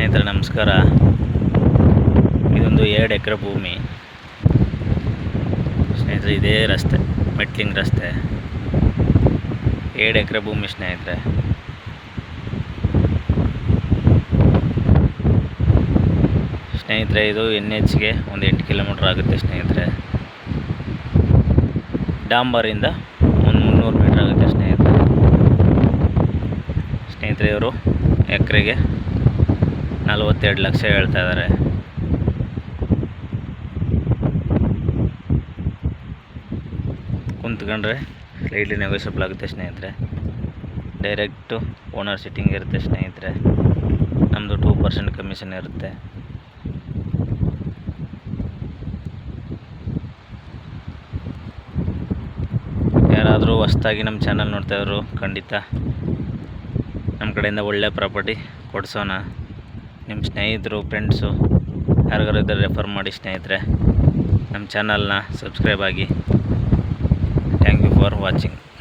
ಸ್ನೇಹಿತರೆ ನಮಸ್ಕಾರ. ಇದೊಂದು 2 ಎಕರೆ ಭೂಮಿ ಸ್ನೇಹಿತರೆ. ಇದೇ ರಸ್ತೆ, ಮೆಟ್ಲಿಂಗ್ ರಸ್ತೆ, 2 ಎಕರೆ ಭೂಮಿ ಸ್ನೇಹಿತರೆ. ಇದು NHಗೆ ಒಂದು 8 ಕಿಲೋಮೀಟ್ರ್ ಆಗುತ್ತೆ ಸ್ನೇಹಿತರೆ. ಡಾಂಬರಿಂದ ಒಂದು 300 ಮೀಟ್ರ್ ಆಗುತ್ತೆ ಸ್ನೇಹಿತರೆ. ಇವರು ಎಕರೆಗೆ 42 ಲಕ್ಷ ಹೇಳ್ತಾ ಇದ್ದಾರೆ. ಕುಂತ್ಕೊಂಡ್ರೆ ಸ್ಲೈಟ್ಲಿ ನೆಗೋಷಿಯಬಲ್ ಆಗುತ್ತೆ ಸ್ನೇಹಿತರೆ. ಡೈರೆಕ್ಟು ಓನರ್ ಸಿಟ್ಟಿಂಗ್ ಇರುತ್ತೆ ಸ್ನೇಹಿತರೆ. ನಮ್ಮದು 2% ಕಮಿಷನ್ ಇರುತ್ತೆ. ಯಾರಾದರೂ ಹೊಸ್ದಾಗಿ ನಮ್ಮ ಚಾನಲ್ ನೋಡ್ತಾಯಿದ್ರು ಖಂಡಿತ ನಮ್ಮ ಕಡೆಯಿಂದ ಒಳ್ಳೆ ಪ್ರಾಪರ್ಟಿ ಕೊಡಿಸೋಣ. ನಿಮ್ಮ ಸ್ನೇಹಿತರು, ಫ್ರೆಂಡ್ಸು ಯಾರಿಗಾರು ಇದ್ದರೆ ರೆಫರ್ ಮಾಡಿ ಸ್ನೇಹಿತರೆ. ನಮ್ಮ ಚಾನಲ್ನ ಸಬ್ಸ್ಕ್ರೈಬ್ ಆಗಿ. Thank you for watching.